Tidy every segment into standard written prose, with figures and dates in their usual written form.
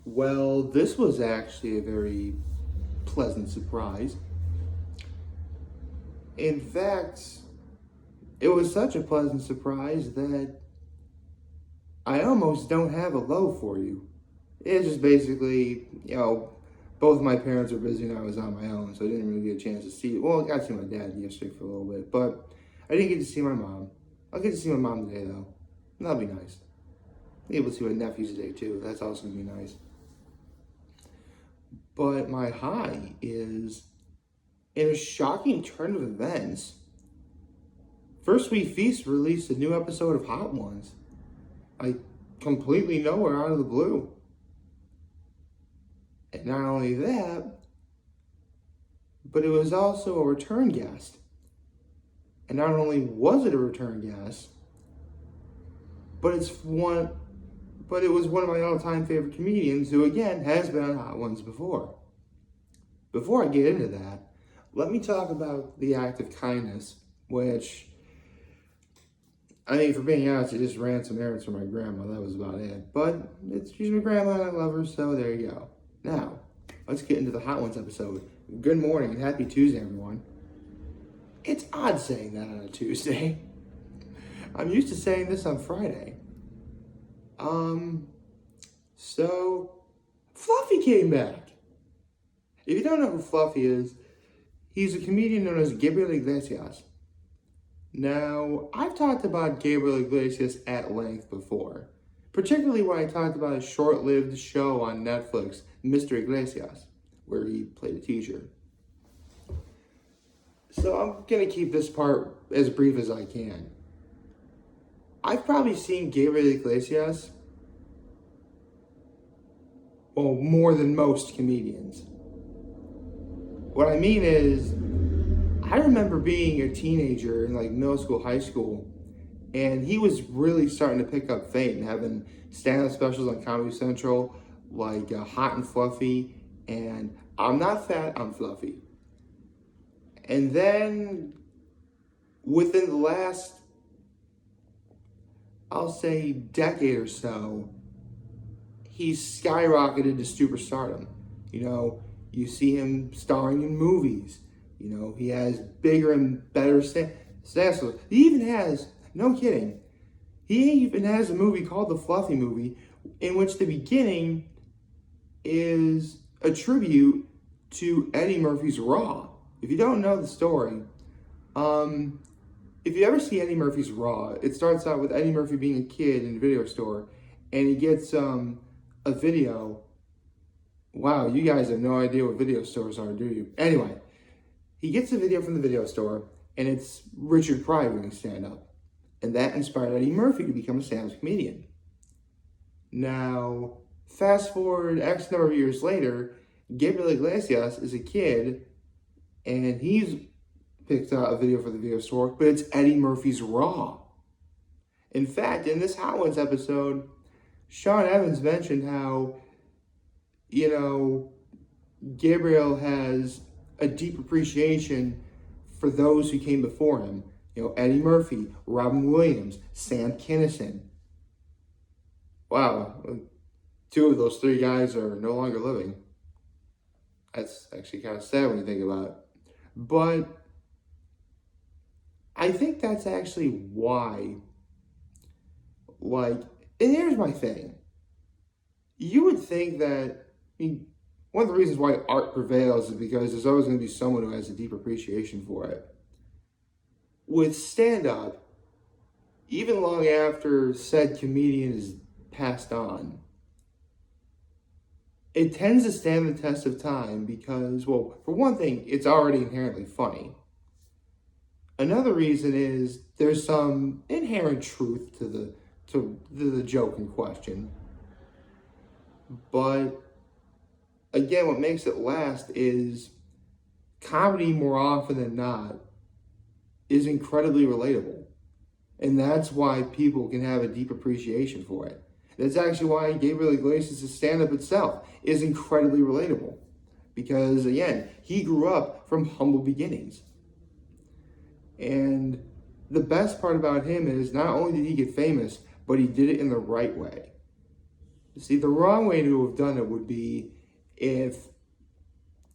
Well, this was actually a very pleasant surprise. In fact, it was such a pleasant surprise that I almost don't have a low for you. It's just basically, both my parents were busy and I was on my own, so I didn't really get a chance to see. Well, I got to see my dad yesterday for a little bit, but I didn't get to see my mom. I'll get to see my mom today, though. That'll be nice. Be able to see my nephews today, too. That's also going to be nice. But my high is, in a shocking turn of events, First We Feast released a new episode of Hot Ones. I completely nowhere out of the blue. And not only that, but it was also a return guest. And not only was it a return guest, but it was one of my all-time favorite comedians who, again, has been on Hot Ones before. Before I get into that, let me talk about the act of kindness, which, I mean, for being honest, I just ran some errands for my grandma. That was about it. But she's my grandma and I love her, so there you go. Now, let's get into the Hot Ones episode. Good morning and happy Tuesday, everyone. It's odd saying that on a Tuesday. I'm used to saying this on Friday. So Fluffy came back. If you don't know who Fluffy is, he's a comedian known as Gabriel Iglesias. Now, I've talked about Gabriel Iglesias at length before, particularly when I talked about a short-lived show on Netflix, Mr. Iglesias, where he played a teacher. So I'm going to keep this part as brief as I can. I've probably seen Gabriel Iglesias, well, more than most comedians. What I mean is, I remember being a teenager in like middle school, high school, and he was really starting to pick up fame, having stand-up specials on Comedy Central, like Hot and Fluffy, and I'm Not Fat, I'm Fluffy. And then, within the last, I'll say, decade or so, he's skyrocketed to superstardom. You see him starring in movies. He has bigger and better stand-ups. He even has, no kidding, he even has a movie called The Fluffy Movie, in which the beginning is a tribute to Eddie Murphy's Raw. If you don't know the story, if you ever see Eddie Murphy's Raw, it starts out with Eddie Murphy being a kid in a video store, and he gets a video. Wow, you guys have no idea what video stores are, do you? Anyway, he gets a video from the video store, and it's Richard Pryor doing stand-up. And that inspired Eddie Murphy to become a stand-up comedian. Now, fast forward X number of years later, Gabriel Iglesias is a kid, and he's picked out a video for the video store, but it's Eddie Murphy's Raw. In fact, in this Hot Ones episode, Sean Evans mentioned how, Gabriel has a deep appreciation for those who came before him. Eddie Murphy, Robin Williams, Sam Kinison. Wow, 2 of those 3 guys are no longer living. That's actually kind of sad when you think about it. But I think that's actually why, and here's my thing. You would think that, one of the reasons why art prevails is because there's always going to be someone who has a deep appreciation for it. With stand-up, even long after said comedian is passed on, it tends to stand the test of time because, well, for one thing, it's already inherently funny. Another reason is there's some inherent truth to the joke in question. But again, what makes it last is comedy, more often than not, is incredibly relatable. And that's why people can have a deep appreciation for it. That's actually why Gabriel Iglesias' stand-up itself is incredibly relatable. Because, again, he grew up from humble beginnings. And the best part about him is not only did he get famous, but he did it in the right way. See, the wrong way to have done it would be if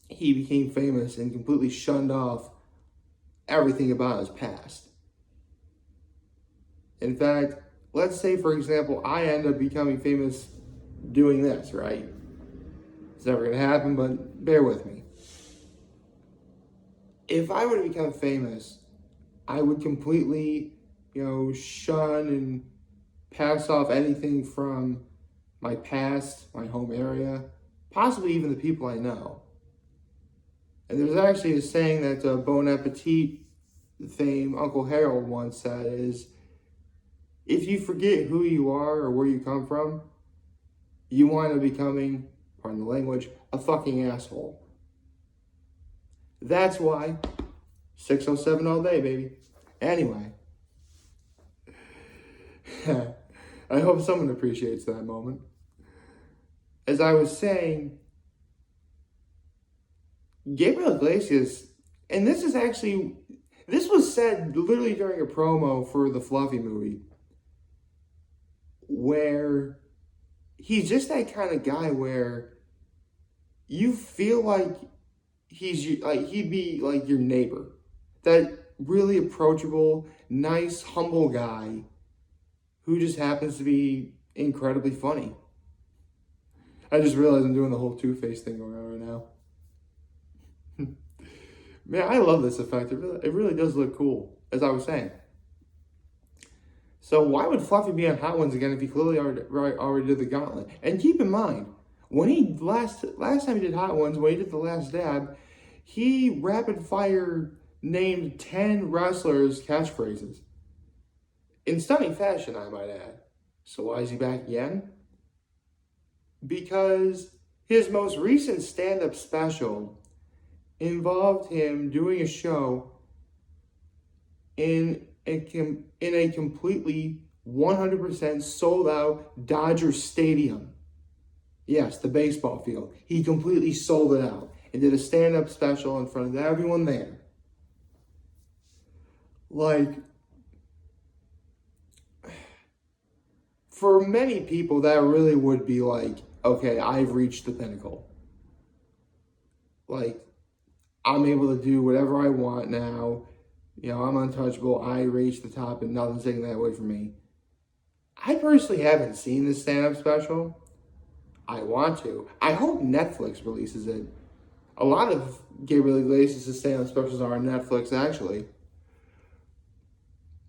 he became famous and completely shunned off everything about his past. In fact, let's say, for example, I end up becoming famous doing this, right? It's never going to happen, but bear with me. If I were to become famous, I would completely, shun and pass off anything from my past, my home area, possibly even the people I know. And there's actually a saying that Bon Appetit fame Uncle Harold once said is, if you forget who you are or where you come from, you wind up becoming, pardon the language, a fucking asshole. That's why 607 all day, baby. Anyway, I hope someone appreciates that moment. As I was saying, Gabriel Iglesias, and this was said literally during a promo for the Fluffy movie, where he's just that kind of guy where you feel like he'd be like your neighbor, that really approachable, nice, humble guy who just happens to be incredibly funny. I just realized I'm doing the whole Two-Face thing going on right now. Man, I love this effect. It really does look cool, as I was saying. So why would Fluffy be on Hot Ones again if he clearly already did the gauntlet? And keep in mind, when he last time he did Hot Ones, when he did the last dab, he rapid fire named 10 wrestlers' catchphrases. In stunning fashion, I might add. So why is he back again? Because his most recent stand-up special involved him doing a show in a completely 100% sold out Dodger Stadium. Yes, the baseball field. He completely sold it out and did a stand-up special in front of everyone there. Like, for many people, that really would be like, okay, I've reached the pinnacle. Like, I'm able to do whatever I want now. I'm untouchable. I reached the top and nothing's taking that away from me. I personally haven't seen this stand-up special. I want to. I hope Netflix releases it. A lot of Gabriel Iglesias' stand-up specials are on Netflix, actually.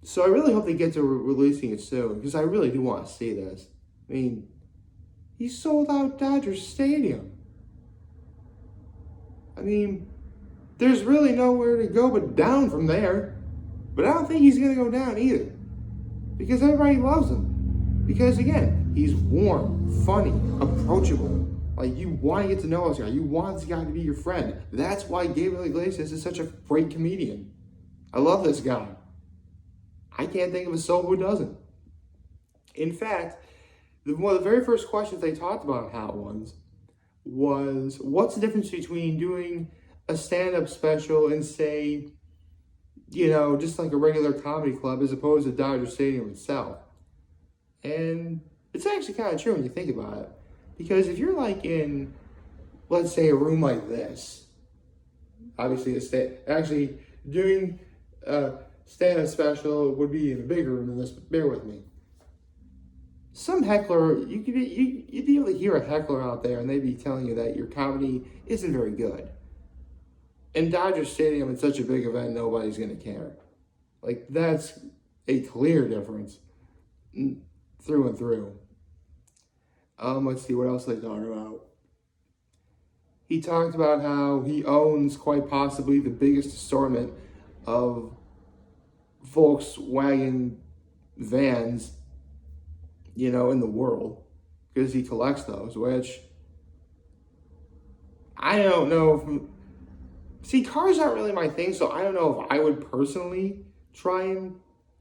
So I really hope they get to releasing it soon, because I really do want to see this. I mean, he sold out Dodger Stadium. I mean, there's really nowhere to go but down from there. But I don't think he's going to go down either, because everybody loves him. Because, again, he's warm, funny, approachable. Like, you want to get to know this guy. You want this guy to be your friend. That's why Gabriel Iglesias is such a great comedian. I love this guy. I can't think of a soul who doesn't. In fact, one of the very first questions they talked about on Hot Ones was, what's the difference between doing a stand-up special and, say, just like a regular comedy club as opposed to Dodger Stadium itself? And it's actually kind of true when you think about it. Because if you're like in, let's say, a room like this, obviously doing a stand-up special would be in a bigger room than this, but bear with me. Some heckler, you'd be able to hear a heckler out there and they'd be telling you that your comedy isn't very good. In Dodger Stadium, it's such a big event, nobody's going to care. Like, that's a clear difference through and through. Let's see, what else they talked about? He talked about how he owns quite possibly the biggest assortment of Volkswagen vans, in the world, because he collects those, which I don't know see, cars aren't really my thing, so I don't know if I would personally try and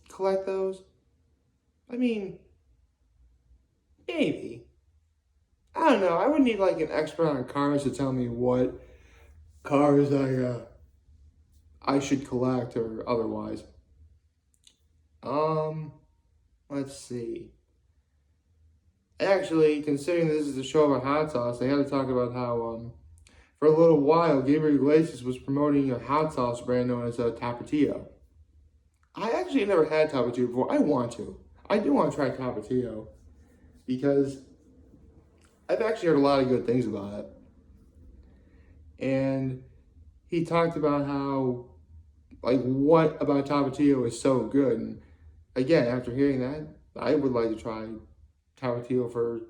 collect those. I mean, maybe. I don't know. I would need like an expert on cars to tell me what cars I should collect or otherwise. Let's see. Actually, considering this is a show about hot sauce, they had to talk about how for a little while, Gabriel Iglesias was promoting a hot sauce brand known as Tapatio. I actually never had Tapatio before. I want to. I do want to try Tapatio because I've actually heard a lot of good things about it. And he talked about how, like, what about Tapatio is so good. And again, after hearing that, I would like to try Tapatio for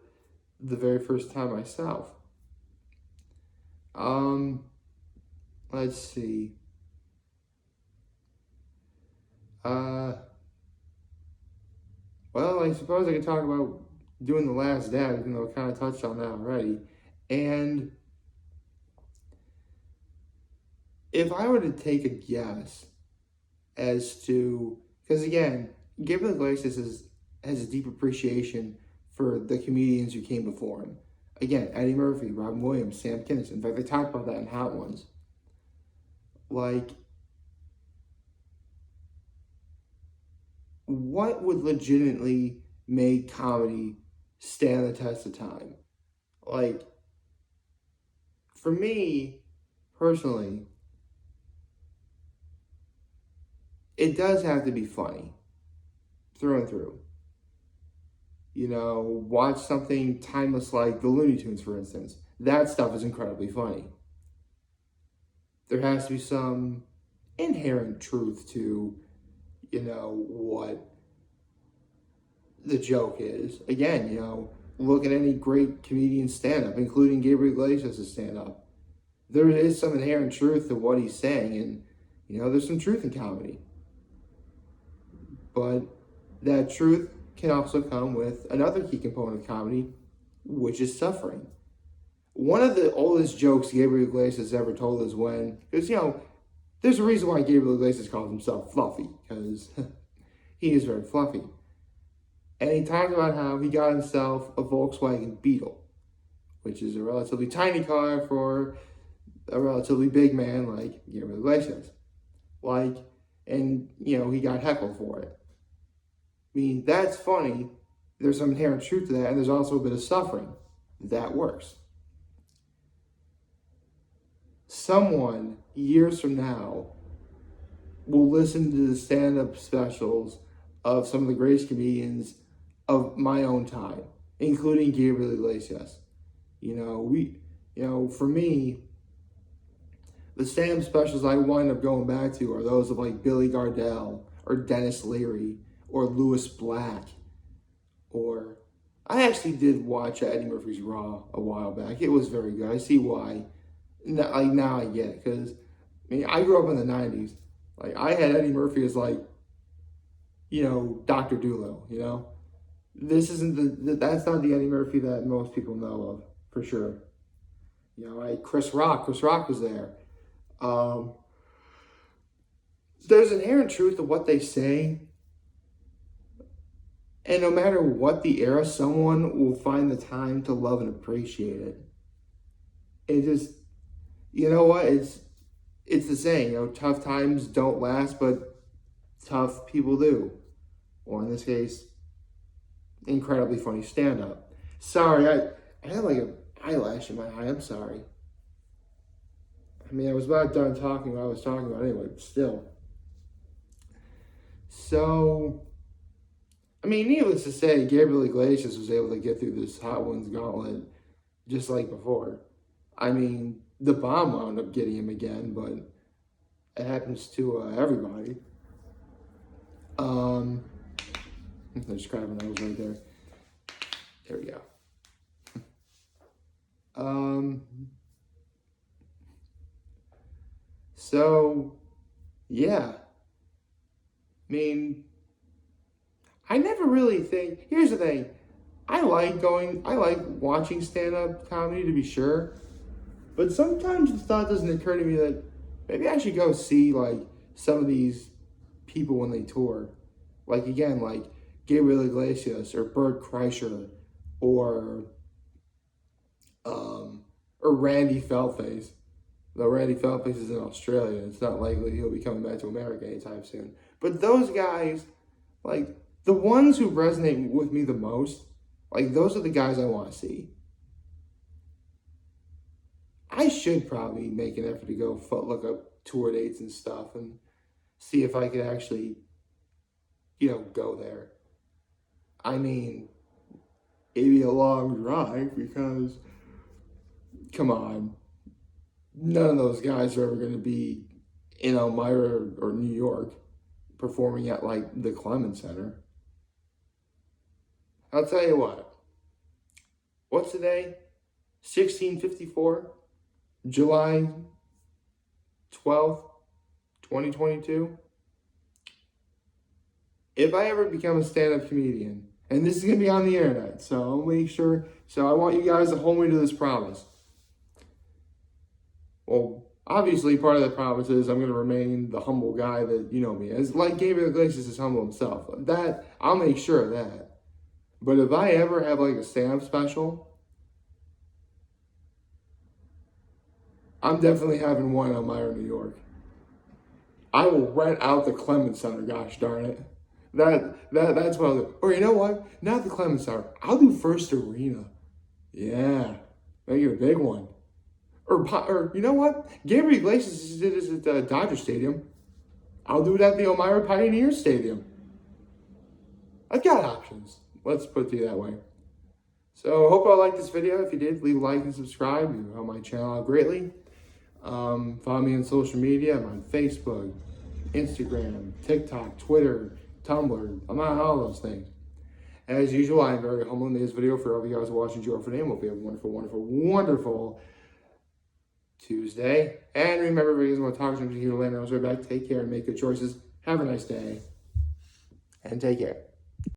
the very first time myself. Let's see. Well, I suppose I could talk about doing The Last Dab, even though I kind of touched on that already. And if I were to take a guess as to, because again, Gabriel Iglesias has a deep appreciation for the comedians who came before him. Again, Eddie Murphy, Robin Williams, Sam Kinison. In fact, they talked about that in Hot Ones. Like, what would legitimately make comedy stand the test of time? Like, for me, personally, it does have to be funny, through and through. You know, watch something timeless like the Looney Tunes, for instance. That stuff is incredibly funny. There has to be some inherent truth to, you know, what the joke is. Again, you know, look at any great comedian stand-up, including Gabriel Iglesias' stand-up. There is some inherent truth to what he's saying, and, you know, there's some truth in comedy. But that truth can also come with another key component of comedy, which is suffering. One of the oldest jokes Gabriel Iglesias ever told is because, you know, there's a reason why Gabriel Iglesias calls himself fluffy, because he is very fluffy. And he talked about how he got himself a Volkswagen Beetle, which is a relatively tiny car for a relatively big man like Gabriel Iglesias. And, you know, he got heckled for it. I mean, that's funny. There's some inherent truth to that, and there's also a bit of suffering. That works. Someone, years from now, will listen to the stand-up specials of some of the greatest comedians of my own time, including Gabriel Iglesias. For me, the stand-up specials I wind up going back to are those of like Billy Gardell or Dennis Leary or Lewis Black. Or I actually did watch Eddie Murphy's Raw a while back. It was very good. I see why. Now I get it, because I grew up in the 90s. Like, I had Eddie Murphy as like, Dr. Dolittle, This isn't that's not the Eddie Murphy that most people know of, for sure. Chris Rock was there. There's inherent truth to what they say. And no matter what the era, someone will find the time to love and appreciate it. It just, you know what? It's the saying, tough times don't last, but tough people do. Or in this case, incredibly funny stand-up. Sorry, I had like an eyelash in my eye. I'm sorry. I was about done talking what I was talking about anyway, but still. So, needless to say, Gabriel Iglesias was able to get through this Hot Ones gauntlet just like before. The bomb wound up getting him again, but it happens to everybody. There's crab and nose right there. There we go. So, yeah. I never really think, here's the thing, I like watching stand-up comedy, to be sure, but sometimes the thought doesn't occur to me that maybe I should go see, some of these people when they tour. Like Gabriel Iglesias, or Bert Kreischer, or Randy Feltface. Though Randy Feltface is in Australia, it's not likely he'll be coming back to America anytime soon. But those guys, the ones who resonate with me the most Like, those are the guys I want to see. I should probably make an effort to go look up tour dates and stuff and see if I could actually, go there. I mean, it'd be a long drive because, come on, none of those guys are ever going to be in Elmira or New York performing at, like, the Clemens Center. I'll tell you what. What's today? 1654, July 12th, 2022. If I ever become a stand-up comedian, and this is going to be on the internet, so I'll make sure, so I want you guys to hold me to this promise. Well, obviously, part of the promise is I'm going to remain the humble guy that you know me as. Like Gabriel Iglesias is humble himself. That, I'll make sure of that. But if I ever have like a stand-up special, I'm definitely having one in Elmira, New York. I will rent out the Clemens Center, gosh darn it. That's what I'll do. Or you know what? Not the Clemens Center. I'll do First Arena. Yeah. Make it a big one. Or you know what? Gabriel Iglesias did this at the Dodger Stadium. I'll do it at the Elmira Pioneer Stadium. I've got options. Let's put it that way. So, hope y'all liked this video. If you did, leave a like and subscribe. You help my channel out greatly. Follow me on social media. I'm on Facebook, Instagram, TikTok, Twitter, Tumblr. I'm on all those things. As usual, I'm very humble in this video for all of you guys watching. Joe for name. Hope you have a wonderful, wonderful, wonderful Tuesday. And remember, if you guys want to talk to me, you can land. I was right back. Take care and make good choices. Have a nice day. And take care.